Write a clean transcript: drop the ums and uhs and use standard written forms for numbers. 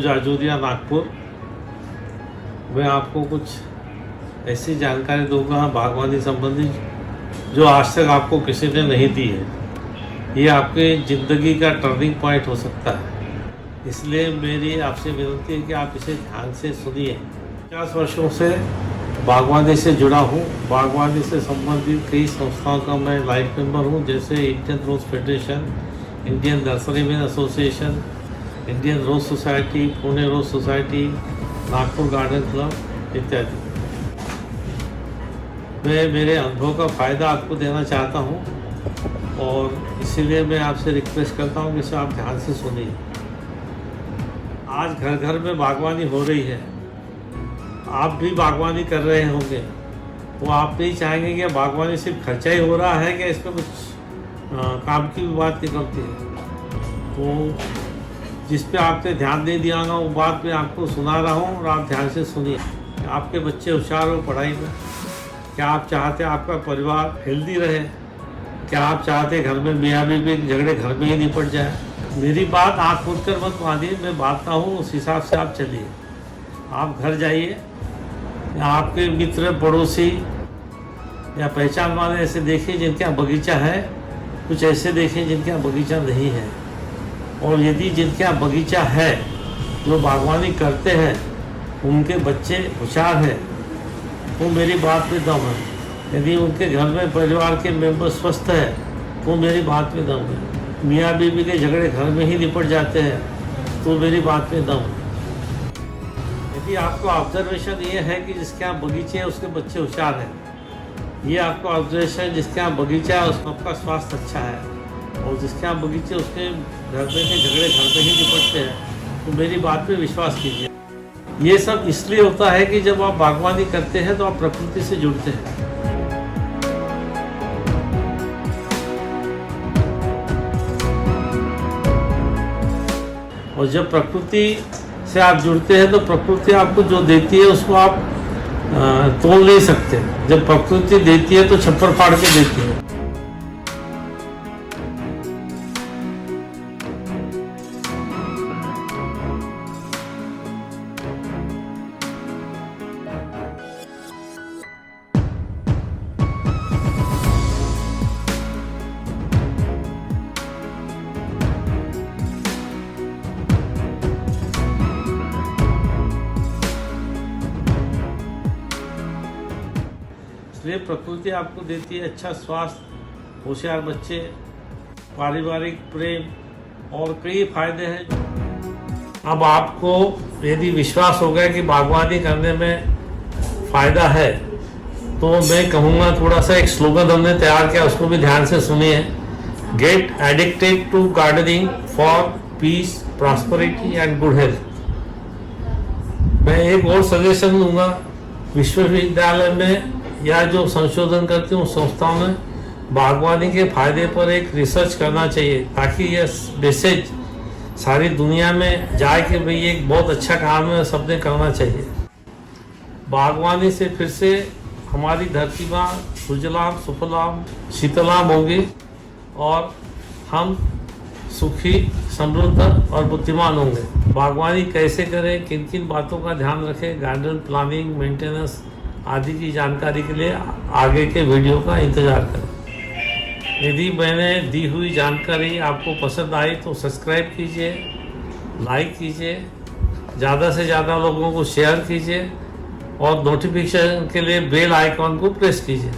जाजूरिया नागपुर। मैं आपको कुछ ऐसी जानकारी दूंगा बागवानी संबंधी जो आज तक आपको किसी ने नहीं दी है। ये आपके ज़िंदगी का टर्निंग पॉइंट हो सकता है, इसलिए मेरी आपसे विनती है कि आप इसे ध्यान से सुनिए। 50 वर्षों से बागवानी से जुड़ा हूँ। बागवानी से संबंधित कई संस्थाओं का मैं लाइफ मेंबर हूँ, जैसे Indian rose federation, Indian nurseryman association, Indian rose society, Pune rose society, Nagpur garden club इत्यादि। मैं मेरे अनुभव का फ़ायदा आपको देना चाहता हूँ और इसीलिए मैं आपसे रिक्वेस्ट करता हूँ कि इसे आप ध्यान से सुनिए। आज घर घर में बागवानी हो रही है, आप भी बागवानी कर रहे होंगे, तो आप नहीं चाहेंगे कि बागवानी सिर्फ खर्चा ही हो रहा है कि इसमें कुछ काम की भी बात निकलती है। तो जिस पे आपने ध्यान नहीं दिया होगा वो बात मैं आपको सुना रहा हूँ और आप ध्यान से सुनिए। आपके बच्चे होशियार हो पढ़ाई में, क्या आप चाहते हैं आपका परिवार हेल्दी रहे? क्या आप चाहते हैं घर में मियाँ बीवी के झगड़े घर में ही निपट जाए? मेरी बात आँख मूंद कर मत मानिए, मैं बातता हूँ उस हिसाब से आप चलिए। आप घर जाइए या आपके मित्र पड़ोसी या पहचान वाले ऐसे देखिए जिनके यहाँ बगीचा है, कुछ ऐसे देखिए जिनके यहाँ बगीचा नहीं है। और यदि जिनके यहाँ बगीचा है, जो बागवानी करते हैं, उनके बच्चे होशियार हैं, तो मेरी बात में दम है। यदि उनके घर में परिवार के मेंबर स्वस्थ है तो मेरी बात में दम है। मियाँ बीवी के झगड़े घर में ही निपट जाते हैं तो मेरी बात में दम है। यदि आपको ऑब्जर्वेशन ये है कि जिसके यहाँ बगीचे है उसके बच्चे होशियार हैं, ये आपका ऑब्जर्वेशन जिसके यहाँ बगीचा है उसका स्वास्थ्य अच्छा है, और जिसके यहाँ बगीचे उसके घर में के झगड़े घर में ही निपटते हैं, तो मेरी बात पे विश्वास कीजिए। ये सब इसलिए होता है कि जब आप बागवानी करते हैं तो आप प्रकृति से जुड़ते हैं। और जब प्रकृति से आप जुड़ते हैं तो प्रकृति आपको जो देती है उसको आप तोड़ नहीं सकते। जब प्रकृति देती है तो छप्पर फाड़ के देती है। इसलिए प्रकृति आपको देती है अच्छा स्वास्थ्य, होशियार बच्चे, पारिवारिक प्रेम और कई फायदे हैं। अब आपको यदि विश्वास हो गया कि बागवानी करने में फ़ायदा है, तो मैं कहूँगा थोड़ा सा एक स्लोगन हमने तैयार किया, उसको भी ध्यान से सुनिए। Get addicted to gardening for peace, prosperity and good health. मैं एक और सजेशन दूंगा, विश्वविद्यालय में या जो संशोधन करती हूँ संस्थाओं में बागवानी के फायदे पर एक रिसर्च करना चाहिए, ताकि यह मैसेज सारी दुनिया में जाए कि भाई एक बहुत अच्छा काम है, सबने करना चाहिए। बागवानी से फिर से हमारी धरती माँ सुजलाम सुफलाम शीतलाम होगी और हम सुखी, समृद्ध और बुद्धिमान होंगे। बागवानी कैसे करें, किन किन बातों का ध्यान रखें, गार्डन प्लानिंग, मेंटेनेंस आदि की जानकारी के लिए आगे के वीडियो का इंतज़ार करें। यदि मैंने दी हुई जानकारी आपको पसंद आई तो सब्सक्राइब कीजिए, लाइक कीजिए, ज़्यादा से ज़्यादा लोगों को शेयर कीजिए और नोटिफिकेशन के लिए बेल आइकॉन को प्रेस कीजिए।